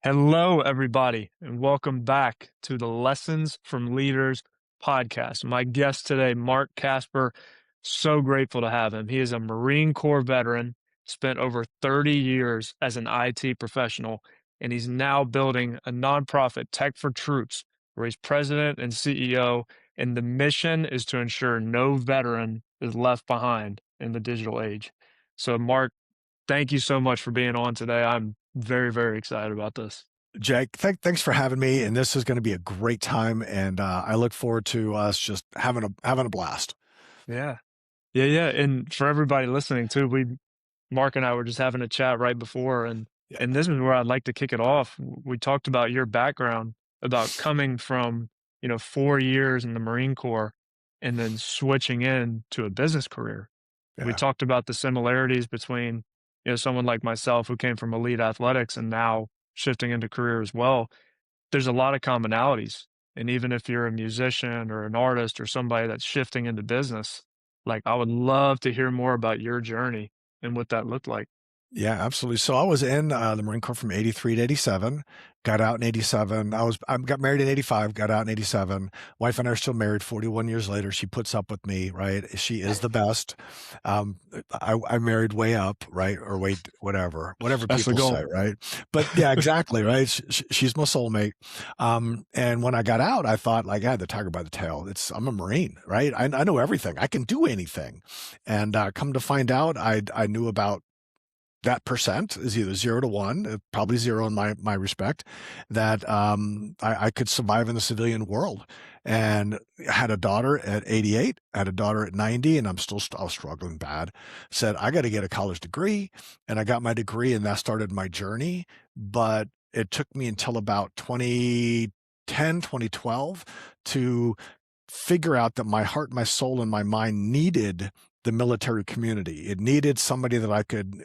Hello, everybody, and welcome back to the Lessons from Leaders podcast. My guest today, Mark Casper, so grateful to have him. He is a Marine Corps veteran, spent over 30 years as an IT professional, and he's now building a nonprofit, Tech for Troops, where he's president and CEO. And the mission is to ensure no veteran is left behind in the digital age. So, Mark, thank you so much for being on today. I'm very, very excited about this. Jake, thanks for having me, and this is going to be a great time, and I look forward to us just having a blast. Yeah. Yeah, yeah. And for everybody listening too, Mark and I were just having a chat right before, Yeah, and this is where I'd like to kick it off. We talked about your background, about coming from, 4 years in the Marine Corps and then switching in to a business career. We yeah, talked about the similarities between, someone like myself who came from elite athletics and now shifting into career as well. There's a lot of commonalities. And even if you're a musician or an artist or somebody that's shifting into business, like I would love to hear more about your journey and what that looked like. yeah, absolutely. So I was in the Marine Corps from '83 to '87. Got out in '87. I got married in '85. Got out in '87. Wife and I are still married. 41 years later, she puts up with me. Right, she is the best. I married way up, right, or wait, whatever That's the people say, goal. right. But yeah, exactly, right. She's my soulmate. And when I got out, I thought like I had the tiger by the tail. I'm a Marine, right? I know everything. I can do anything. And come to find out, I knew about that percent is either 0 to 1, probably 0 in my respect, that I could survive in the civilian world. And I had a daughter at 88, I had a daughter at 90, and I was struggling bad. Said, I got to get a college degree. And I got my degree, and that started my journey. But it took me until about 2010, 2012 to figure out that my heart, my soul, and my mind needed the military community. It needed somebody that I could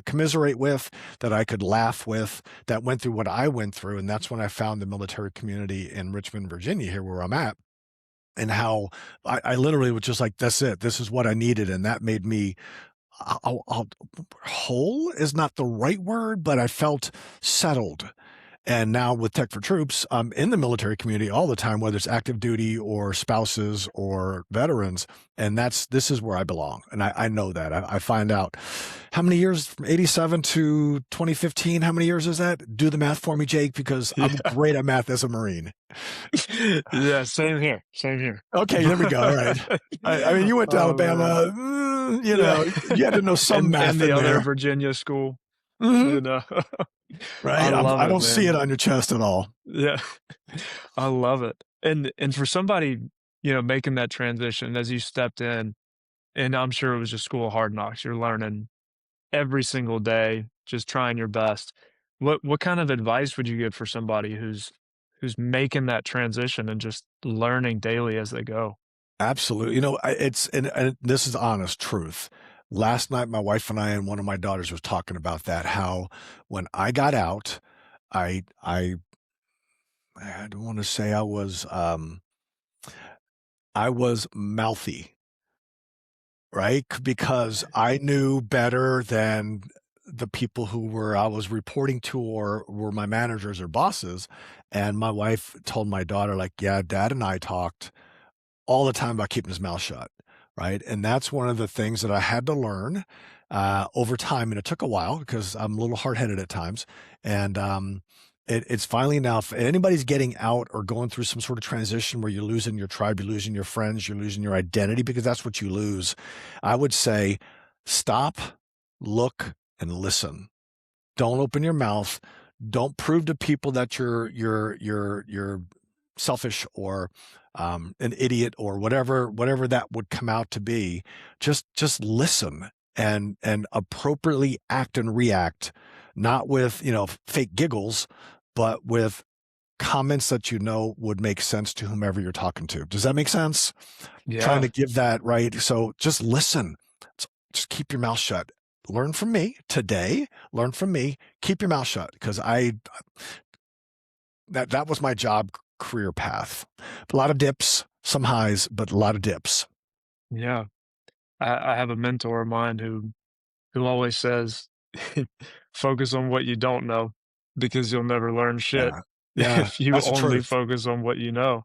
commiserate with, that I could laugh with, that went through what I went through. And that's when I found the military community in Richmond, Virginia, here where I'm at. And how I literally was just like, that's it. This is what I needed. And that made me whole is not the right word, but I felt settled. And now with Tech for Troops, I'm in the military community all the time, whether it's active duty or spouses or veterans. And this is where I belong. And I know that. I find out how many years from '87 to 2015. How many years is that? Do the math for me, Jake, because I'm Yeah. great at math as a Marine. Yeah, same here. Same here. Okay, there we go. All right. I mean, you went to Oh man. Alabama, Yeah. you had to know some And math the in other there. Virginia school, Hmm. you know. I Right. love I it, don't see it man. on your chest at all. Yeah. I love it. And for somebody, making that transition as you stepped in, and I'm sure it was just school of hard knocks. You're learning every single day, just trying your best. What kind of advice would you give for somebody who's making that transition and just learning daily as they go? Absolutely. And this is honest truth. Last night, my wife and I and one of my daughters was talking about that, how when I got out, I don't want to say I was mouthy, right? Because I knew better than the people I was reporting to or were my managers or bosses. And my wife told my daughter, like, yeah, dad and I talked all the time about keeping his mouth shut, right? And that's one of the things that I had to learn over time, and it took a while because I'm a little hard-headed at times. And it's finally now, if anybody's getting out or going through some sort of transition where you're losing your tribe, you're losing your friends, you're losing your identity, because that's what you lose. I would say, stop, look, and listen. Don't open your mouth. Don't prove to people that you're selfish or an idiot or whatever that would come out to be. Just listen and appropriately act and react, not with fake giggles, but with comments that would make sense to whomever you're talking to. Does that make sense? Trying Yeah. to give that right. So just listen. Just keep your mouth shut. Learn from me today. Learn from me. Keep your mouth shut, because that was my job career path. A lot of dips, some highs, but a lot of dips. Yeah. I have a mentor of mine who always says, focus on what you don't know. because you'll never learn shit Yeah. Yeah, if you that's the only truth. focus on what you know.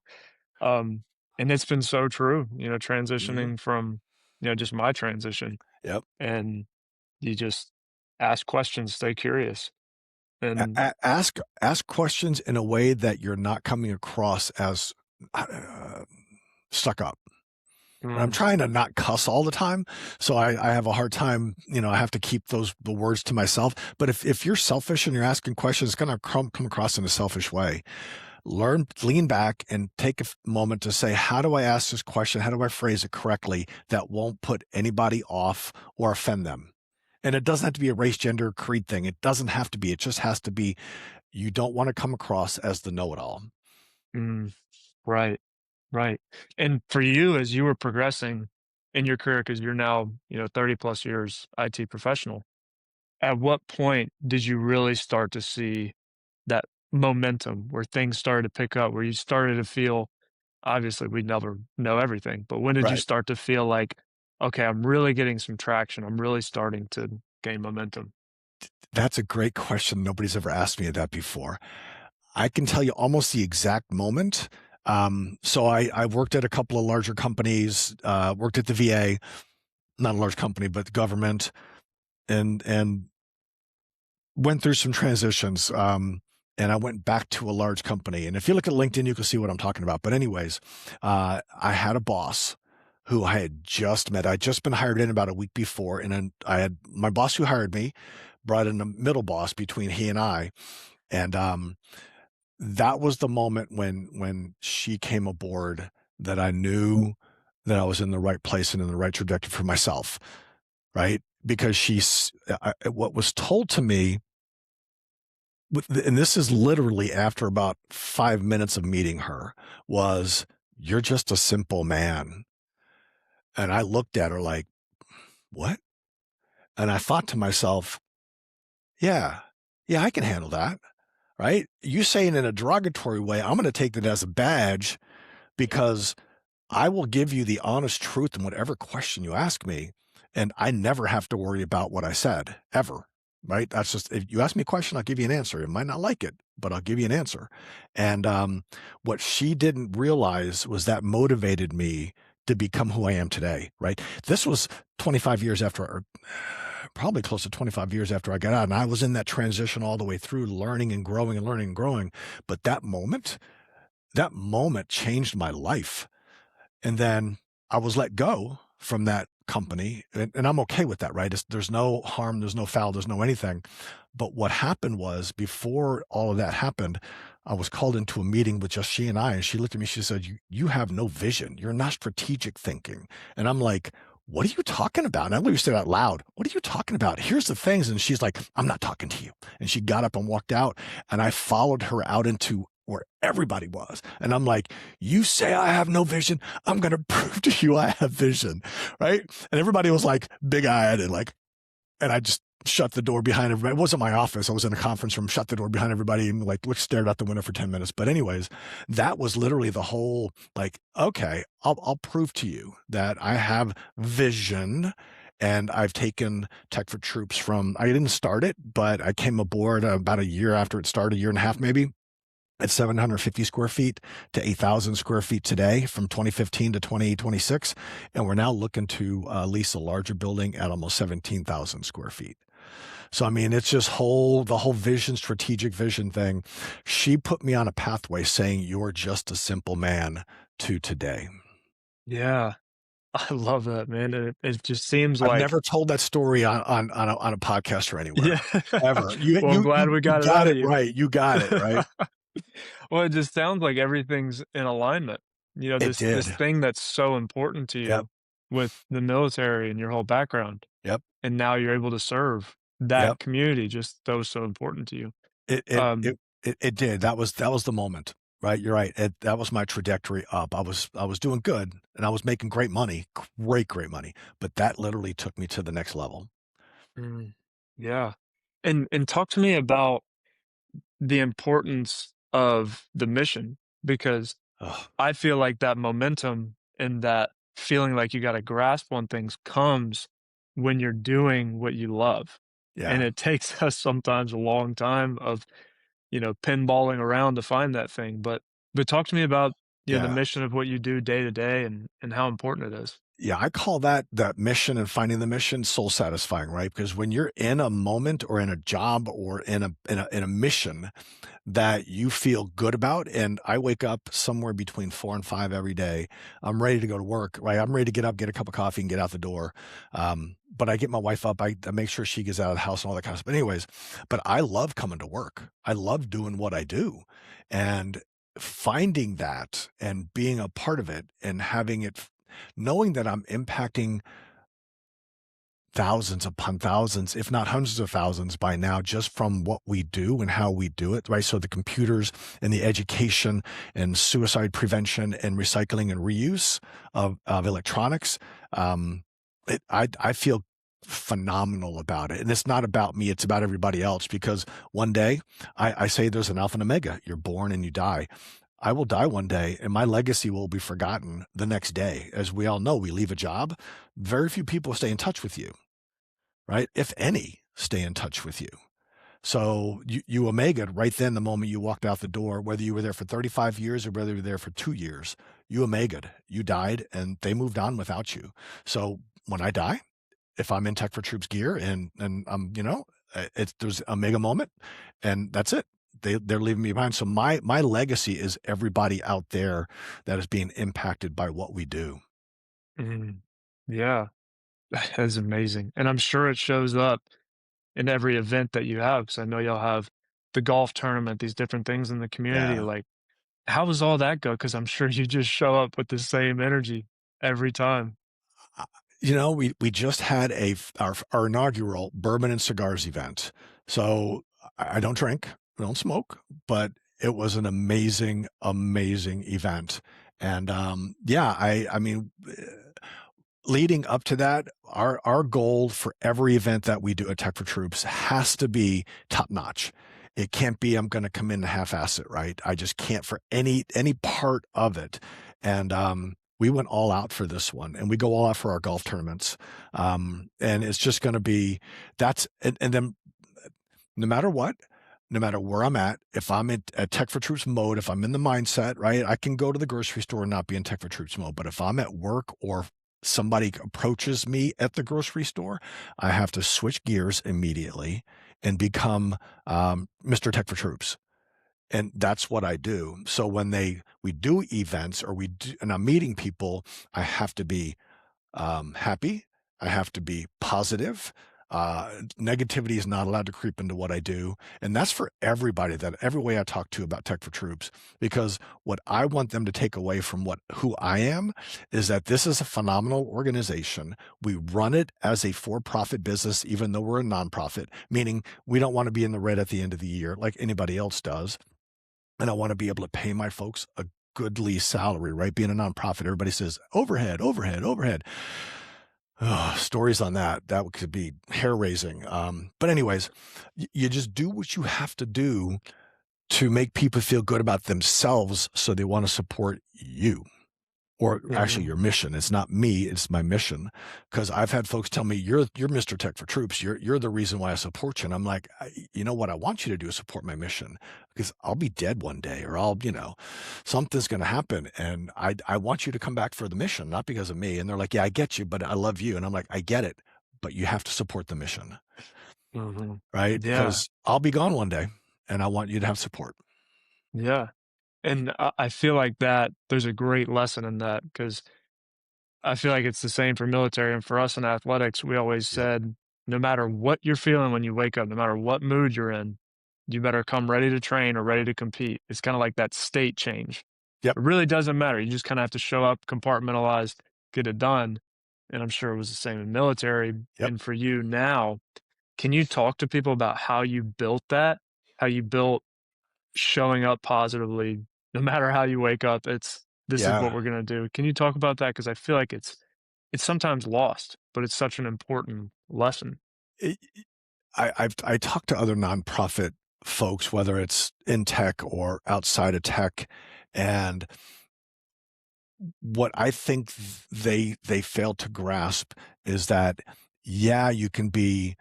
Um, and it's been so true, Mhm. transitioning from, just my transition, Yep. and you just ask questions, stay curious. And Ask questions in a way that you're not coming across as, uh, stuck up. And I'm mm, trying to not cuss all the time, so I have a hard time, I have to keep the words to myself, but if you're selfish and you're asking questions, it's gonna come across in a selfish way. Lean back and take a moment to say, how do I ask this question? How do I phrase it correctly that won't put anybody off or offend them? And it doesn't have to be a race, gender, creed thing. It doesn't have to be. It just has to be, you don't want to come across as the know-it-all. mm, right, right. And for you, as you were progressing in your career, because you're now, 30 plus years IT professional, at what point did you really start to see that momentum where things started to pick up, where you started to feel, obviously we never know everything, but when did you Right. start to feel like, okay, I'm really getting some traction. I'm really starting to gain momentum. That's a great question. Nobody's ever asked me that before. I can tell you almost the exact moment. So I worked at a couple of larger companies, worked at the VA, not a large company, but the government, and went through some transitions. And I went back to a large company. And if you look at LinkedIn, you can see what I'm talking about. But anyways, I had a boss who I had just met. I'd just been hired in about a week before, and then I had my boss who hired me brought in a middle boss between he and I, and that was the moment when she came aboard that I knew that I was in the right place and in the right trajectory for myself, right? Because what was told to me, and this is literally after about 5 minutes of meeting her, was, "You're just a simple man." And I looked at her like, "What?" And I thought to myself, "Yeah, yeah, I can handle that." Right? You saying in a derogatory way, I'm going to take that as a badge because I will give you the honest truth in whatever question you ask me, and I never have to worry about what I said, ever, right? That's just, if you ask me a question, I'll give you an answer. You might not like it, but I'll give you an answer. And what she didn't realize was that motivated me to become who I am today, right? This was 25 years after, or probably close to 25 years after I got out, and I was in that transition all the way through, learning and growing and learning and growing. But that moment changed my life, and then I was let go from that company, and I'm okay with that, right? There's no harm, there's no foul, there's no anything. But what happened was, before all of that happened, I was called into a meeting with just she and I, and she looked at me, she said, you have no vision. You're not strategic thinking. And I'm like, what are you talking about? And I literally said out loud, what are you talking about? Here's the things. And she's like, I'm not talking to you. And she got up and walked out, and I followed her out into where everybody was. And I'm like, you say I have no vision. I'm going to prove to you I have vision. Right. And everybody was like big eyed and like, and I just shut the door behind everybody. It wasn't my office. I was in a conference room, shut the door behind everybody and like stared out the window for 10 minutes. But anyways, that was literally the whole, like, okay, I'll prove to you that I have vision. And I've taken Tech for Troops from, I didn't start it, but I came aboard about a year after it started, a year and a half maybe, at 750 square feet to 8,000 square feet today, from 2015 to 2026. And we're now looking to lease a larger building at almost 17,000 square feet. So, I mean, it's just the whole vision, strategic vision thing. She put me on a pathway saying, you're just a simple man, to today. Yeah, I love that, man. It just seems I've like, never told that story on a podcast or anywhere, yeah. ever. You, Well, I'm you, you, glad we you got it got out it of you. right. You got it right. Well, it just sounds like everything's in alignment. It This did. thing that's so important to Yep. you with the military and your whole background, Yep. and now you're able to serve that Yep. community just that was so important to you. It it Um, it it did. That was the moment, right? You're right. That was my trajectory up. I was doing good, and I was making great money, great money, but that literally took me to the next level. mm, yeah. And talk to me about the importance of the mission, because Ugh, I feel like that momentum and that feeling like you got a grasp on things comes when you're doing what you love. And yeah. it takes us sometimes a long time of pinballing around to find that thing. But talk to me about, the Yeah. mission of what you do day to day and how important it is. Yeah, I call that mission and finding the mission soul satisfying, right? Because when you're in a moment or in a job or in a mission that you feel good about. And I wake up somewhere between 4 and 5 every day. I'm ready to go to work, right? I'm ready to get up, get a cup of coffee, and get out the door. But I get my wife up. I make sure she gets out of the house and all that kind of stuff. Anyways, but I love coming to work. I love doing what I do. And finding that and being a part of it and having it, knowing that I'm impacting thousands upon thousands, if not hundreds of thousands by now, just from what we do and how we do it, right? So the computers and the education and suicide prevention and recycling and reuse of electronics. I feel phenomenal about it. And it's not about me, it's about everybody else, because one day I say there's an alpha and omega. You're born and you die. I will die one day and my legacy will be forgotten the next day. As we all know, we leave a job. Very few people stay in touch with you, right? If any, stay in touch with you. So you omega'd right then the moment you walked out the door, whether you were there for 35 years or whether you were there for 2 years, you omega'd, you died and they moved on without you. So when I die, if I'm in Tech for Troops gear and I'm, there's a mega moment and that's it. They're leaving me behind. So my legacy is everybody out there that is being impacted by what we do. Mhm. Yeah, that is amazing, and I'm sure it shows up in every event that you have. Because I know y'all have the golf tournament, these different things in the community, Yeah. like, how does all that go? Because 'Cause I'm sure you just show up with the same energy every time. Uh, we just had our inaugural bourbon and cigars event. So I don't drink, I don't smoke, but it was an amazing, amazing event. And yeah, I mean, leading up to that, our goal for every event that we do at Tech for Troops has to be top notch. It can't be I'm going to come in and half-ass it, right? I just can't for any part of it. And we went all out for this one, and we go all out for our golf tournaments. And it's just going to be and then no matter what, no matter where I'm at, if I'm in a Tech for Troops mode, if I'm in the mindset, right, I can go to the grocery store and not be in Tech for Troops mode. But if I'm at work or somebody approaches me at the grocery store, I have to switch gears immediately and become Mr. Tech for Troops. And that's what I do. So when we do events or and I'm meeting people, I have to be happy. I have to be positive. Negativity is not allowed to creep into what I do. And that's for everybody, that every way I talk to about Tech for Troops, because what I want them to take away from who I am is that this is a phenomenal organization. We run it as a for-profit business, even though we're a nonprofit, meaning we don't want to be in the red at the end of the year like anybody else does. And I want to be able to pay my folks a goodly salary, right? Being a nonprofit, everybody says overhead, overhead, overhead. Oh, stories on that could be hair raising. But anyways, you just do what you have to do to make people feel good about themselves so they want to support you. Or actually Mhm. your mission. It's not me, it's my mission. Because I've had folks tell me, you're Mr. Tech for Troops. You're the reason why I support you. And I'm like, you know what I want you to do is support my mission, because I'll be dead one day, or something's gonna happen. And I want you to come back for the mission, not because of me. And they're like, yeah, I get you, but I love you. And I'm like, I get it, but you have to support the mission, Mhm. right? Yeah, Because I'll be gone one day and I want you to have support. yeah, and I feel like that there's a great lesson in that because I feel like it's the same for military and for us in athletics. We always Yep. said, no matter what you're feeling when you wake up, no matter what mood you're in, you better come ready to train or ready to compete. It's kind of like that state change. Yep. It really doesn't matter. You just kind of have to show up, compartmentalize, get it done. And I'm sure it was the same in military. Yep. And for you now, can you talk to people about how you built that? How you built showing up positively, no matter how you wake up, this is what Yeah. we're gonna do. Can you talk about that? Because I feel like it's sometimes lost, but it's such an important lesson. I talk to other nonprofit folks, whether it's in tech or outside of tech, and what I think they fail to grasp is that, yeah, you can be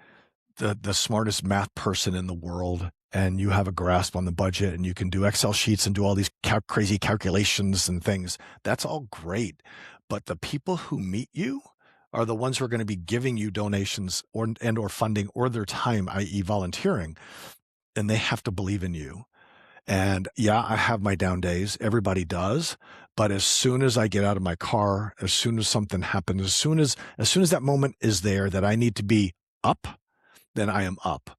the smartest math person in the world and you have a grasp on the budget and you can do Excel sheets and do all these crazy calculations and things. That's all great. But the people who meet you are the ones who are going to be giving you donations or funding or their time, i.e. volunteering, and they have to believe in you. And yeah, I have my down days. Everybody does. But as soon as I get out of my car, as soon as something happens, as soon as that moment is there that I need to be up, then I am up.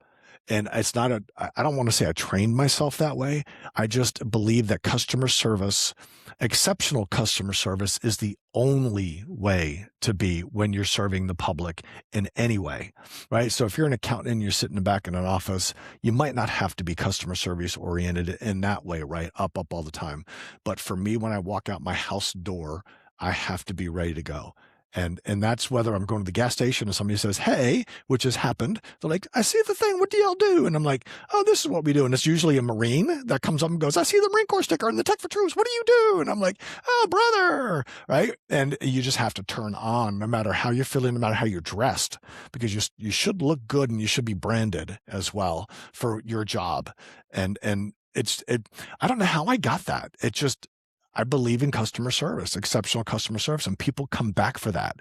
And it's not I don't want to say I trained myself that way. I just believe that customer service, exceptional customer service, is the only way to be when you're serving the public in any way, right? So if you're an accountant and you're sitting back in an office, you might not have to be customer service oriented in that way, right? Up all the time. But for me, when I walk out my house door, I have to be ready to go. And that's whether I'm going to the gas station and somebody says, "Hey," which has happened. They're like, "I see the thing. What do y'all do?" And I'm like, "Oh, this is what we do." And it's usually a Marine that comes up and goes, "I see the Marine Corps sticker and the Tech for Troops. What do you do?" And I'm like, "Oh, brother." Right. And you just have to turn on no matter how you're feeling, no matter how you're dressed, because you should look good and you should be branded as well for your job. And I don't know how I got that. It just, I believe in customer service, exceptional customer service, and people come back for that.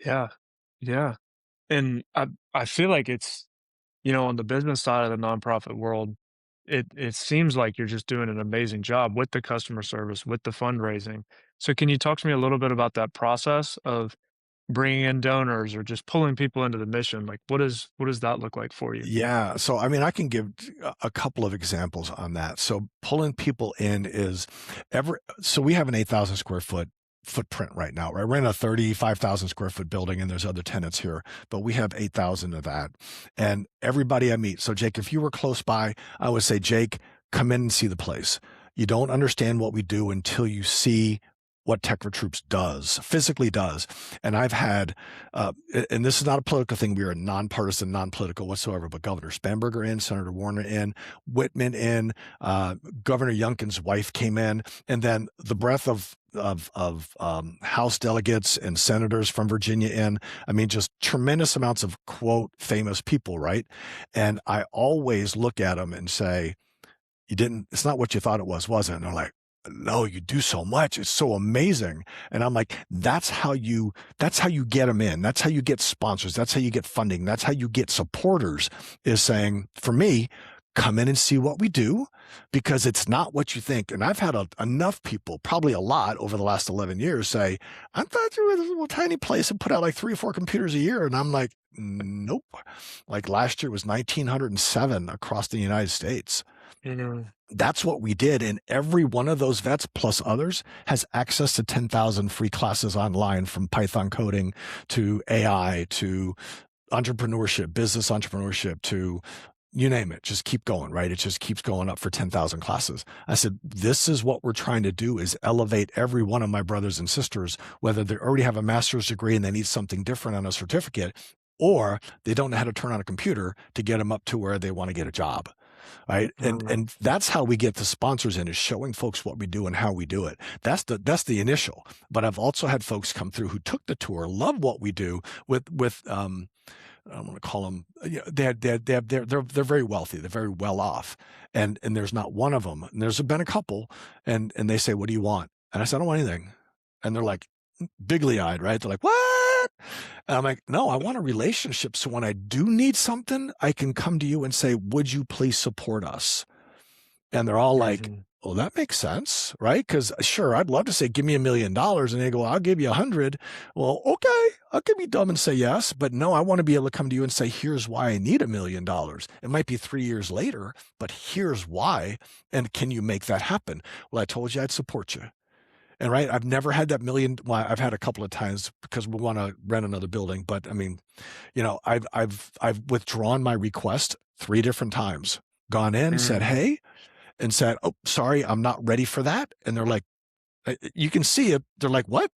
Yeah. Yeah. And I feel like it's, on the business side of the nonprofit world, it seems like you're just doing an amazing job with the customer service, with the fundraising. So can you talk to me a little bit about that process of bringing in donors or just pulling people into the mission? Like what does that look like for you? Yeah. So, I mean, I can give a couple of examples on that. So, pulling people in is so we have an 8,000 square foot footprint right now, right? We're in a 35,000 square foot building and there's other tenants here, but we have 8,000 of that. And everybody I meet. So, Jake, if you were close by, I would say, "Jake, come in and see the place. You don't understand what we do until you see what Tech for Troops does, physically does." And I've had, and this is not a political thing. We are nonpartisan, non-political whatsoever, but Governor Spanberger in, Senator Warner in, Whitman in, Governor Youngkin's wife came in, and then the breadth of House delegates and senators from Virginia in. I mean, just tremendous amounts of quote famous people, right? And I always look at them and say, it's not what you thought it was it? And they're like, "No, you do so much. It's so amazing." And I'm like, that's how you get them in. That's how you get sponsors. That's how you get funding. That's how you get supporters, is saying, for me, come in and see what we do, because it's not what you think. And I've had enough people, probably a lot over the last 11 years, say, "I thought you were this little tiny place and put out like 3 or 4 computers a year." And I'm like, "Nope." Like last year was 1,907 across the United States. Mhm. That's what we did. And every one of those vets plus others has access to 10,000 free classes online, from Python coding to AI to entrepreneurship, business entrepreneurship, to you name it. Just keep going, right? It just keeps going up for 10,000 classes. I said, this is what we're trying to do, is elevate every one of my brothers and sisters, whether they already have a master's degree and they need something different on a certificate, or they don't know how to turn on a computer, to get them up to where they want to get a job. Right. And Mhm. and that's how we get the sponsors in, is showing folks what we do and how we do it. That's the initial. But I've also had folks come through who took the tour, love what we do with I don't want to call them, they're very wealthy. They're very well off. And there's not one of them. And there's been a couple, and they say, "What do you want?" And I said, "I don't want anything." And they're like bigly eyed, right? They're like, "What?" And I'm like, "No, I want a relationship. So when I do need something, I can come to you and say, 'Would you please support us?'" And they're all like, Mhm. "Well, that makes sense, right?" Because sure, I'd love to say, "Give me $1 million." And they go, "I'll give you 100." Well, okay, I could be dumb and say yes, but no, I want to be able to come to you and say, "Here's why I need $1 million. It might be 3 years later, but here's why. And can you make that happen?" Well, I told you I'd support you. And right, I've never had that million. Well, I've had a couple of times because we want to rent another building. But I mean, I've withdrawn my request 3 different times, gone in, said, Mhm. "Hey," and said, "Oh, sorry, I'm not ready for that." And they're like, you can see it. They're like, "What?"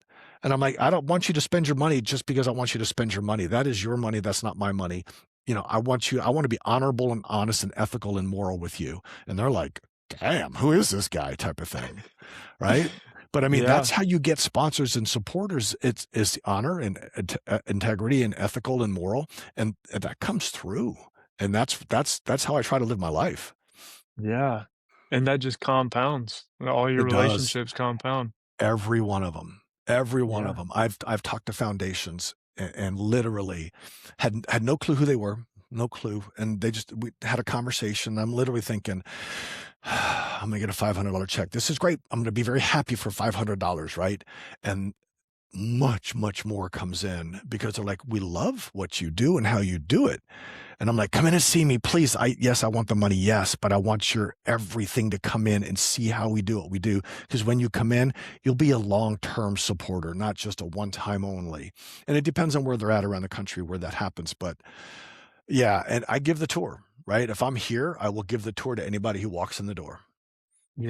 And I'm like, "I don't want you to spend your money just because I want you to spend your money. That is your money. That's not my money. I want to be honorable and honest and ethical and moral with you." And they're like, "Damn, who is this guy?" type of thing. Right. But I mean, Yeah. that's how you get sponsors and supporters. It's honor and integrity and ethical and moral. And that comes through. And that's how I try to live my life. Yeah. And that just compounds. All your It does. relationships compound. Every one of them. Every one of Yeah. them. I've talked to foundations and literally had no clue who they were, no clue, and we had a conversation. I'm literally thinking, "I'm gonna get a $500 check. This is great. I'm gonna be very happy for $500, right?" And much, much more comes in because they're like, "We love what you do and how you do it." And I'm like, "Come in and see me, please. Yes, I want the money. Yes, but I want your everything to come in and see how we do what we do. Because when you come in, you'll be a long-term supporter, not just a one-time only." And it depends on where they're at around the country where that happens. But yeah, and I give the tour, right? If I'm here, I will give the tour to anybody who walks in the door. And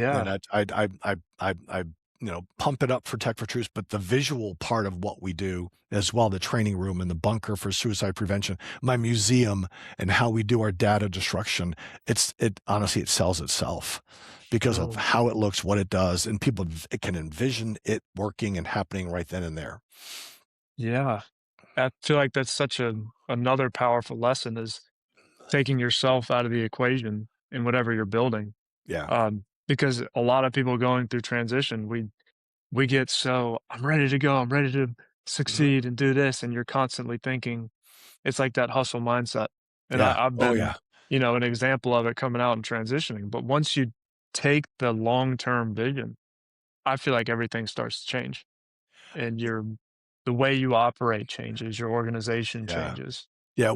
Yeah. pump it up for Tech for Truth, but the visual part of what we do as well, the training room and the bunker for suicide prevention, my museum and how we do our data destruction, it honestly, it sells itself because of Mm. how it looks, what it does, and people it can envision it working and happening right then and there. Yeah. I feel like that's such another powerful lesson is taking yourself out of the equation in whatever you're building. Yeah. Because a lot of people going through transition, we get so I'm ready to go, I'm ready to Mhm. succeed and do this, and you're constantly thinking it's like that hustle mindset. And Yeah. I've Oh, been, yeah. an example of it coming out and transitioning. But once you take the long term vision, I feel like everything starts to change and the way you operate changes, your organization Yeah. changes. Yeah.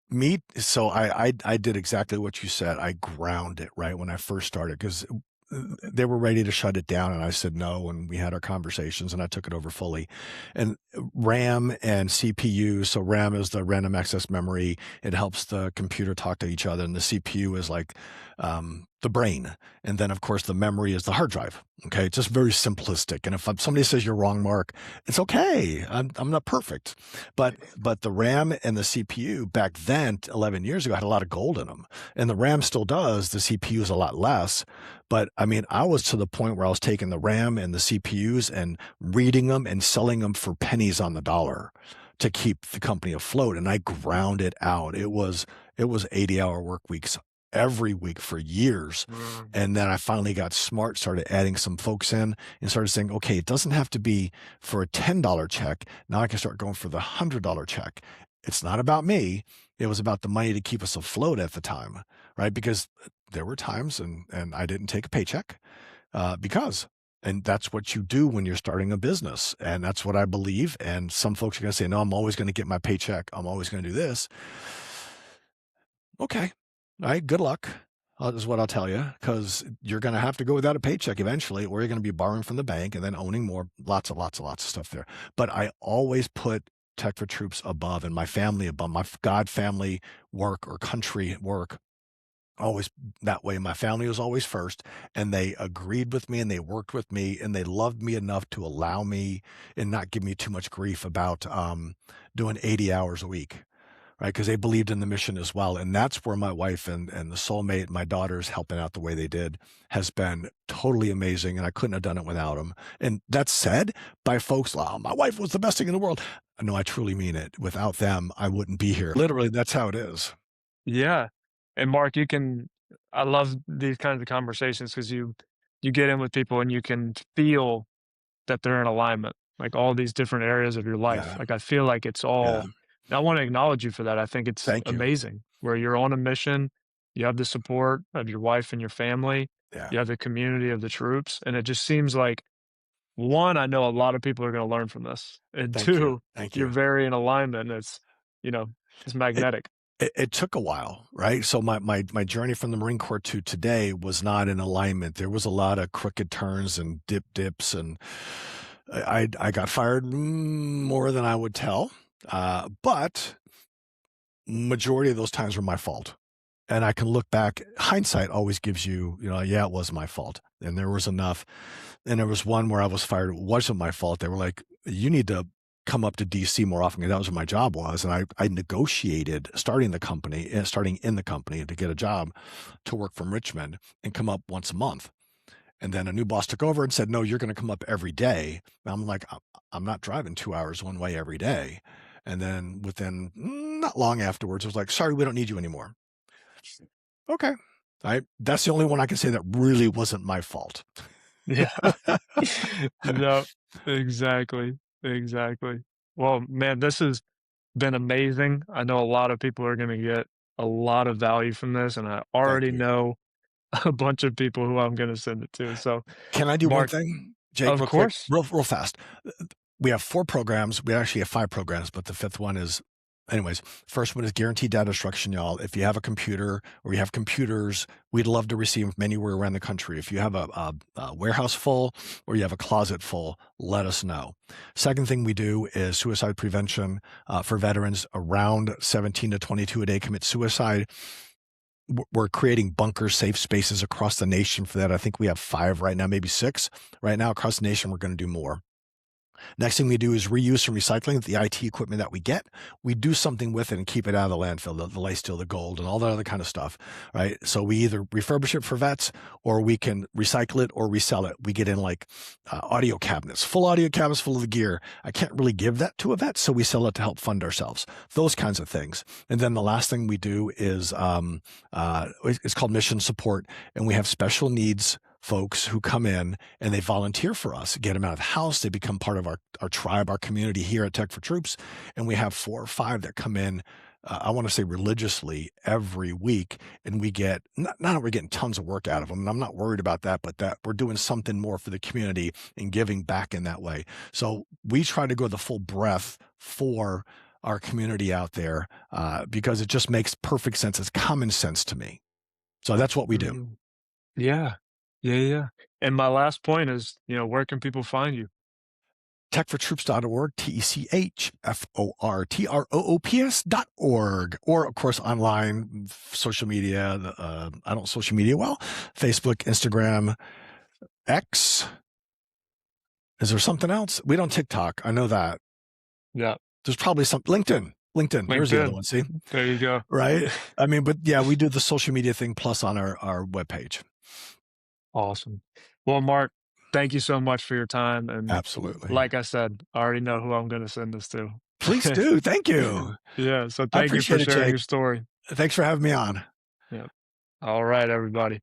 Me so I did exactly what you said. I ground it right when I first started because they were ready to shut it down, and I said no, and we had our conversations, and I took it over fully. And RAM and CPU, so RAM is the random access memory. It helps the computer talk to each other, and the CPU is like the brain, and then of course the memory is the hard drive. Okay, it's just very simplistic. And if somebody says you're wrong, Mark, it's okay. I'm not perfect. But the RAM and the CPU back then, 11 years ago, had a lot of gold in them. And the RAM still does. The CPU is a lot less. But I mean, I was to the point where I was taking the RAM and the CPUs and reading them and selling them for pennies on the dollar to keep the company afloat. And I ground it out. It was 80-hour work weeks every week for years. Mm. And then I finally got smart, started adding some folks in and started saying, okay, it doesn't have to be for a $10 check. Now I can start going for the $100 check. It's not about me. It was about the money to keep us afloat at the time, right? Because there were times and I didn't take a paycheck because and that's what you do when you're starting a business. And that's what I believe. And some folks are going to say, no, I'm always going to get my paycheck. I'm always going to do this. Okay. All right. Good luck. Is what I'll tell you, because you're going to have to go without a paycheck eventually, or you're going to be borrowing from the bank and then owning more, lots of stuff there. But I always put Tech for Troops above and my family above my God family work or country work. Always that way. My family was always first, and they agreed with me and they worked with me and they loved me enough to allow me and not give me too much grief about doing 80 hours a week, right? Because they believed in the mission as well. And that's where my wife and the soulmate, my daughters helping out the way they did has been totally amazing. And I couldn't have done it without them. And that's said by folks, oh, my wife was the best thing in the world. No, I truly mean it. Without them, I wouldn't be here. Literally, that's how it is. Yeah. And Mark, I love these kinds of conversations because you get in with people and you can feel that they're in alignment, like all these different areas of your life. Yeah. Like I feel like it's Yeah. all and I want to acknowledge you for that. I think it's Thank you. amazing where you're on a mission, you have the support of your wife and your family, Yeah. you have the community of the troops, and it just seems like one, I know a lot of people are going to learn from this. And Thank you. two, Thank you're you. very in alignment. You know, it's It magnetic. it took a while, right? So my journey from the Marine Corps to today was not in alignment. There was a lot of crooked turns and dips, and I got fired more than I would tell. But majority of those times were my fault. And I can look back, hindsight always gives you, yeah, it was my fault. And there was enough. And there was one where I was fired. It wasn't my fault. They were like, you need to come up to DC more often. 'Cause that was what my job was. And I negotiated starting in the company to get a job to work from Richmond and come up once a month. And then a new boss took over and said, no, you're going to come up every day. And I'm like, I'm not driving 2 hours one way every day. And then within not long afterwards, it was like, sorry, we don't need you anymore. Okay. That's the only one I can say that really wasn't my fault. Yeah. Yep. Exactly. Exactly. Well, man, this has been amazing. I know a lot of people are gonna get a lot of value from this, and I Thank already you. know a bunch of people who I'm gonna send it to. So, Can I do one Mark, thing, Jake, of real quick? course. Real fast. We have 4 programs. We actually have 5 programs, but the 5th one is anyways, first one is guaranteed data destruction, y'all. If you have a computer or you have computers, we'd love to receive them anywhere around the country. If you have a warehouse full or you have a closet full, let us know. Second thing we do is suicide prevention for veterans around 17 to 22 a day commit suicide. We're creating bunker safe spaces across the nation for that. I think we have 5 right now, maybe 6 right now across the nation. We're going to do more. Next thing we do is reuse and recycling the IT equipment that we get. We do something with it and keep it out of the landfill, the light steel, the gold, and all that other kind of stuff, right? So we either refurbish it for vets or we can recycle it or resell it. We get in like audio cabinets, full audio cabinets full of the gear. I can't really give that to a vet, so we sell it to help fund ourselves. Those kinds of things. And then the last thing we do is it's called mission support, and we have special needs folks who come in and they volunteer for us, get them out of the house. They become part of our tribe, our community here at Tech for Troops. And we have 4 or 5 that come in, I want to say religiously every week. And we get, not that we're getting tons of work out of them, and I'm not worried about that, but that we're doing something more for the community and giving back in that way. So we try to go the full breadth for our community out there because it just makes perfect sense. It's common sense to me. So that's what we do. Mhm. Yeah. Yeah, yeah. And my last point is, where can people find you? techfortroops.org, techfortroops.org, or of course online, social media. I don't social media well. Facebook, Instagram, X. Is there something else? We don't TikTok. I know that. Yeah. There's probably some LinkedIn. LinkedIn. There's the other LinkedIn. one. See, There you go. right? I mean, but yeah, we do the social media thing plus on our webpage. Awesome. Well, Mark, thank you so much for your time. And Absolutely. like I said, I already know who I'm going to send this to. Please do. Thank you. Yeah. So I thank you for appreciate it, sharing Jake. your story. Thanks for having me on. Yeah. All right, everybody.